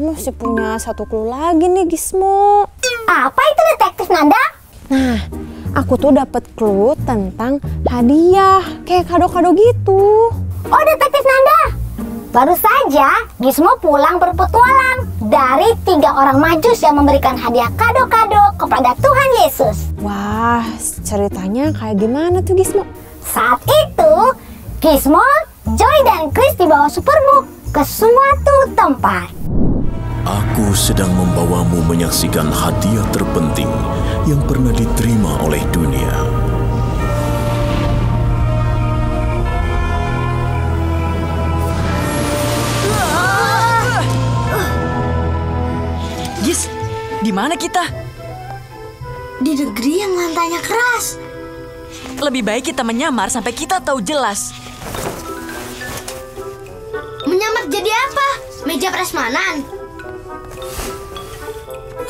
aku masih punya satu clue lagi nih, Gizmo. Apa itu, Detektif Nanda? Nah, aku tuh dapat clue tentang hadiah, kayak kado-kado gitu. Oh, Detektif Nanda. Baru saja Gizmo pulang berpetualang dari 3 orang majus yang memberikan hadiah kado-kado kepada Tuhan Yesus. Wah, ceritanya kayak gimana tuh, Gizmo? Saat itu, Gizmo, Joy, dan Chris dibawa Superbook ke suatu tempat. Aku sedang membawamu menyaksikan hadiah terpenting yang pernah diterima oleh dunia. Gis, di mana kita? Di negeri yang lantainya keras. Lebih baik kita menyamar sampai kita tahu jelas. Menyamar jadi apa? Meja prasmanan?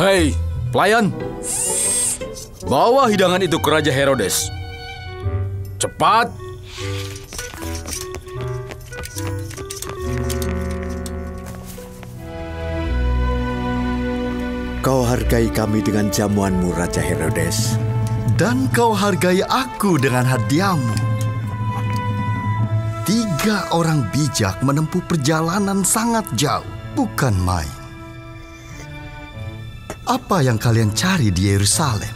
Hei, pelayan. Bawa hidangan itu ke Raja Herodes. Cepat. Kau hargai kami dengan jamuanmu, Raja Herodes. Dan kau hargai aku dengan hadiahmu. 3 orang bijak menempuh perjalanan sangat jauh, bukan main. Apa yang kalian cari di Yerusalem?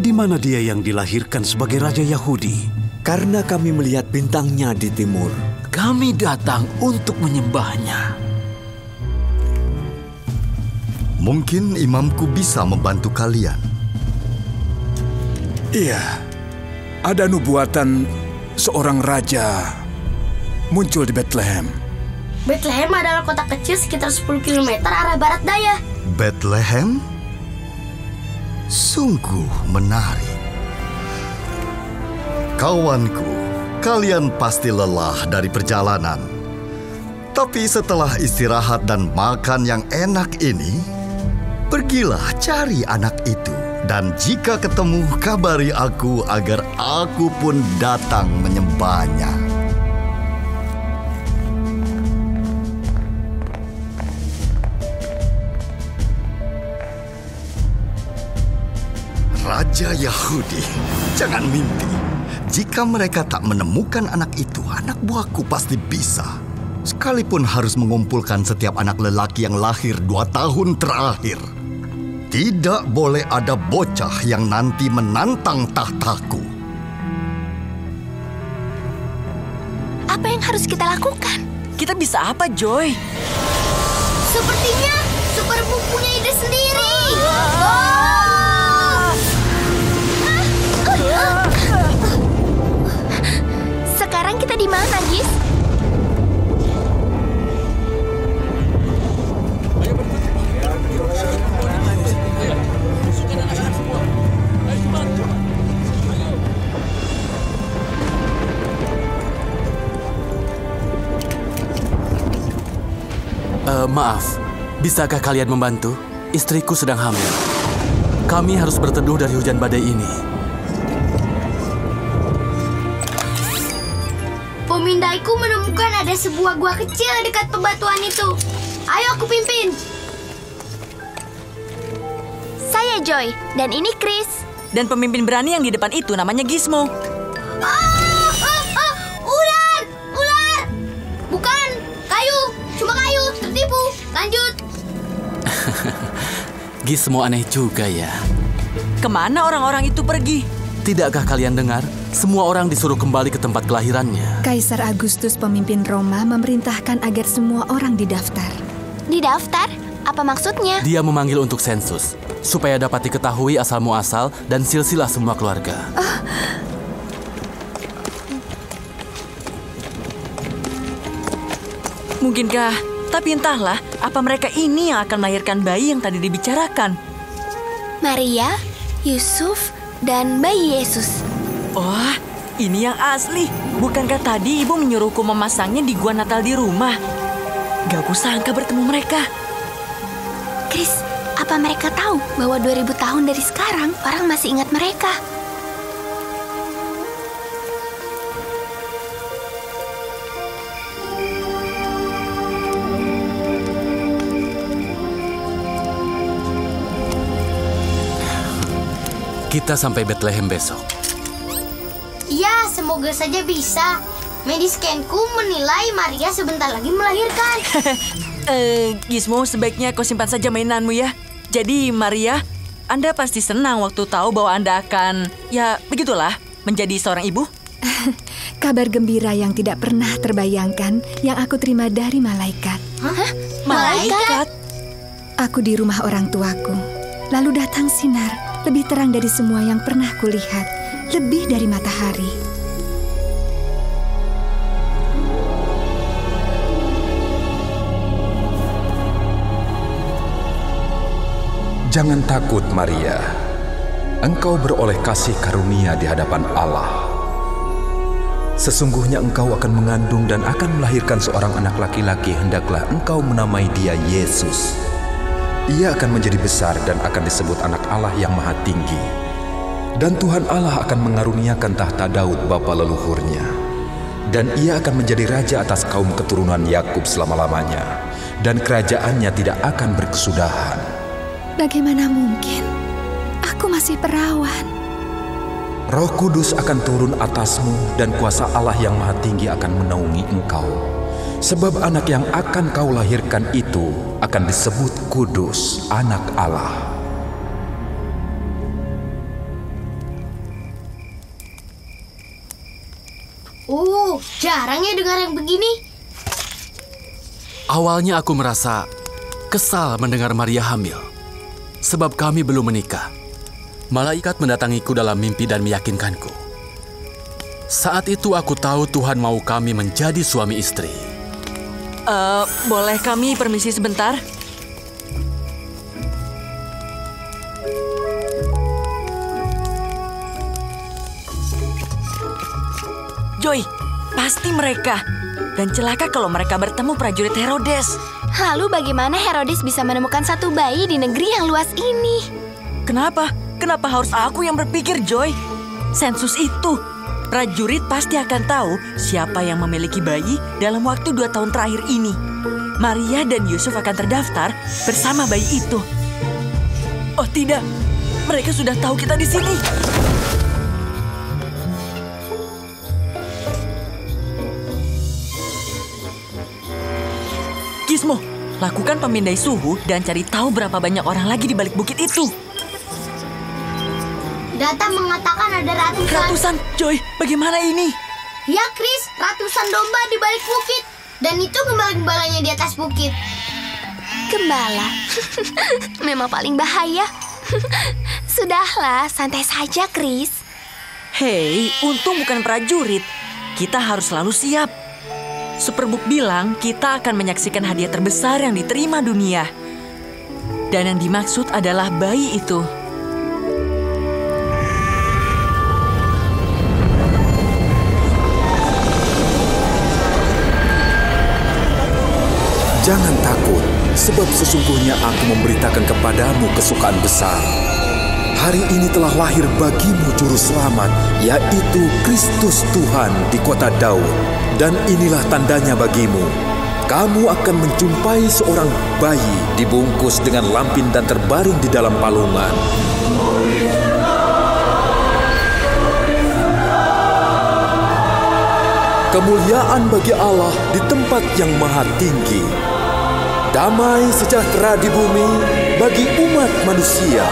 Di mana dia yang dilahirkan sebagai Raja Yahudi? Karena kami melihat bintangnya di timur. Kami datang untuk menyembahnya. Mungkin imamku bisa membantu kalian. Iya, ada nubuatan seorang raja muncul di Bethlehem. Bethlehem adalah kota kecil sekitar 10 km arah barat daya. Bethlehem? Sungguh menarik. Kawanku, kalian pasti lelah dari perjalanan. Tapi setelah istirahat dan makan yang enak ini, pergilah cari anak itu. Dan jika ketemu, kabari aku agar aku pun datang menyembahnya. Raja Yahudi, jangan mimpi. Jika mereka tak menemukan anak itu, anak buahku pasti bisa. Sekalipun harus mengumpulkan setiap anak lelaki yang lahir 2 tahun terakhir. Tidak boleh ada bocah yang nanti menantang tahtaku. Apa yang harus kita lakukan? Kita bisa apa, Joy? Sepertinya Superbook punya ide sendiri. Sekarang kita di mana, Gis? Maaf, bisakah kalian membantu? Istriku sedang hamil. Kami harus berteduh dari hujan badai ini. Pemindaiku menemukan ada sebuah gua kecil dekat bebatuan itu. Ayo aku pimpin. Saya Joy, dan ini Chris. Dan pemimpin berani yang di depan itu namanya Gizmo. Ular! Ular! Bukan, kayu. Cuma kayu, tertipu. Lanjut. Gizmo aneh juga ya. Kemana orang-orang itu pergi? Tidakkah kalian dengar? Semua orang disuruh kembali ke tempat kelahirannya. Kaisar Agustus, pemimpin Roma, memerintahkan agar semua orang didaftar. Didaftar? Apa maksudnya? Dia memanggil untuk sensus, supaya dapat diketahui asal-muasal dan silsilah semua keluarga. Mungkinkah? Tapi entahlah, apa mereka ini yang akan melahirkan bayi yang tadi dibicarakan? Maria, Yusuf, dan bayi Yesus. Oh, ini yang asli. Bukankah tadi ibu menyuruhku memasangnya di gua Natal di rumah? Gak kusangka bertemu mereka. Chris, apa mereka tahu bahwa 2000 tahun dari sekarang orang masih ingat mereka? kita sampai Bethlehem besok. Ya, semoga saja bisa. Mediscanku menilai Maria sebentar lagi melahirkan. Gizmo, sebaiknya kau simpan saja mainanmu ya. Jadi, Maria, Anda pasti senang waktu tahu bahwa Anda akan, ya begitulah, menjadi seorang ibu. Kabar gembira yang tidak pernah terbayangkan yang aku terima dari malaikat. Hah? Malaikat? Aku di rumah orang tuaku. Lalu datang sinar, lebih terang dari semua yang pernah kulihat, lebih dari matahari. Jangan takut, Maria. Engkau beroleh kasih karunia di hadapan Allah. Sesungguhnya engkau akan mengandung dan akan melahirkan seorang anak laki-laki. Hendaklah engkau menamai dia Yesus. Ia akan menjadi besar dan akan disebut anak Allah yang Maha Tinggi. Dan Tuhan Allah akan mengaruniakan tahta Daud bapa leluhurnya. Dan ia akan menjadi raja atas kaum keturunan Yakub selama-lamanya. Dan kerajaannya tidak akan berkesudahan. Bagaimana mungkin? Aku masih perawan. Roh Kudus akan turun atasmu dan kuasa Allah yang Maha Tinggi akan menaungi engkau. Sebab anak yang akan kau lahirkan itu akan disebut Kudus, Anak Allah. Jarang ya dengar yang begini. Awalnya aku merasa kesal mendengar Maria hamil. Sebab kami belum menikah. Malaikat mendatangiku dalam mimpi dan meyakinkanku. Saat itu aku tahu Tuhan mau kami menjadi suami istri. Boleh kami permisi sebentar? Joy, pasti mereka. Dan celaka kalau mereka bertemu prajurit Herodes. Lalu bagaimana Herodes bisa menemukan satu bayi di negeri yang luas ini? Kenapa? Kenapa harus aku yang berpikir, Joy? Sensus itu. Prajurit pasti akan tahu siapa yang memiliki bayi dalam waktu 2 tahun terakhir ini. Maria dan Yusuf akan terdaftar bersama bayi itu. Oh tidak, mereka sudah tahu kita di sini. Gizmo, lakukan pemindai suhu dan cari tahu berapa banyak orang lagi di balik bukit itu. Data mengatakan ada ratusan. Ratusan? Joy, bagaimana ini? Ya, Chris, ratusan domba di balik bukit. Dan itu gembala-gembalanya di atas bukit. Gembala? Memang paling bahaya. Sudahlah, santai saja, Chris. Hei, untung bukan prajurit. Kita harus selalu siap. Superbook bilang kita akan menyaksikan hadiah terbesar yang diterima dunia. Dan yang dimaksud adalah bayi itu. Jangan takut, sebab sesungguhnya aku memberitakan kepadamu kesukaan besar. Hari ini telah lahir bagimu juru selamat, yaitu Kristus Tuhan di kota Daud. Dan inilah tandanya bagimu. Kamu akan menjumpai seorang bayi dibungkus dengan lampin dan terbaring di dalam palungan. Kemuliaan bagi Allah di tempat yang maha tinggi. Damai sejahtera di bumi bagi umat manusia.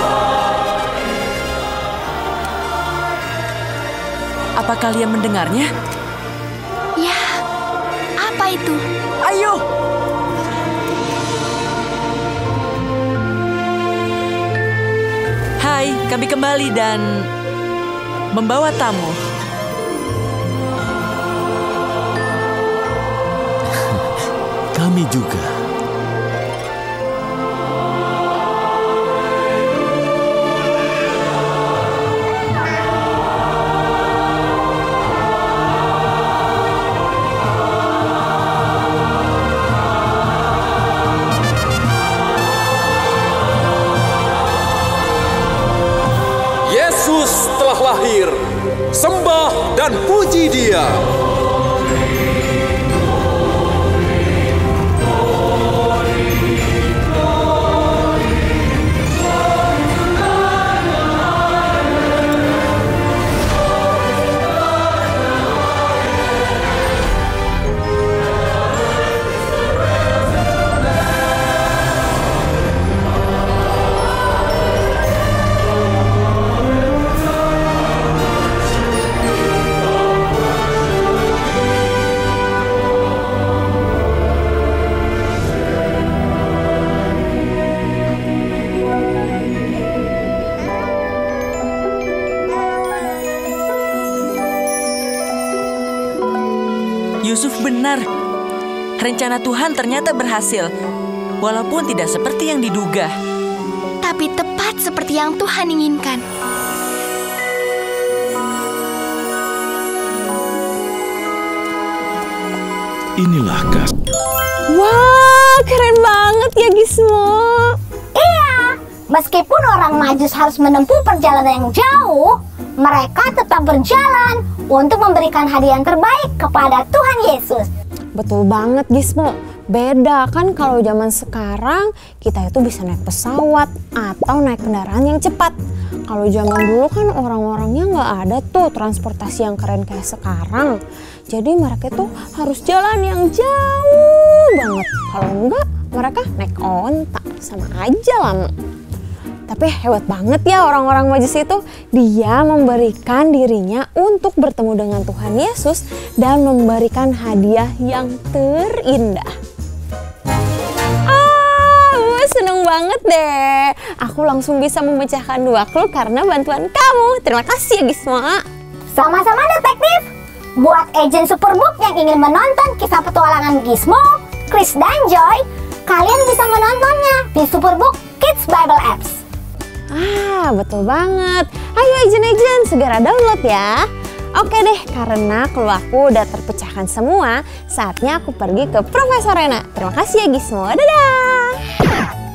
Apa kalian mendengarnya? Ya, apa itu? Ayo! Hai, kami kembali dan membawa tamu. Kami juga. Yesus telah lahir. Sembah dan puji Dia. benar. Rencana Tuhan ternyata berhasil, walaupun tidak seperti yang diduga. Tapi tepat seperti yang Tuhan inginkan. Inilah kasih. Wah, keren banget ya Gizmo. Iya, meskipun orang Majus harus menempuh perjalanan yang jauh, mereka tetap berjalan untuk memberikan hadiah yang terbaik kepada Tuhan Yesus. Betul banget Gizmo. Beda kan kalau zaman sekarang kita itu bisa naik pesawat atau naik kendaraan yang cepat. Kalau zaman dulu kan orang-orangnya nggak ada tuh transportasi yang keren kayak sekarang. Jadi mereka tuh harus jalan yang jauh banget. Kalau enggak mereka naik onta, sama aja lama. Tapi hebat banget ya orang-orang Majus itu. Dia memberikan dirinya untuk bertemu dengan Tuhan Yesus dan memberikan hadiah yang terindah. Seneng banget deh. Aku langsung bisa memecahkan 2 clue karena bantuan kamu. Terima kasih ya Gizmo. Sama-sama detektif. Buat agent Superbook yang ingin menonton kisah petualangan Gizmo, Chris dan Joy, kalian bisa menontonnya di Superbook Kids Bible Apps. Betul banget. Ayo agent-agent segera download ya. Oke deh, karena clue aku udah terpecahkan semua, saatnya aku pergi ke Profesor Rena. Terima kasih ya Gizmo. Dadah.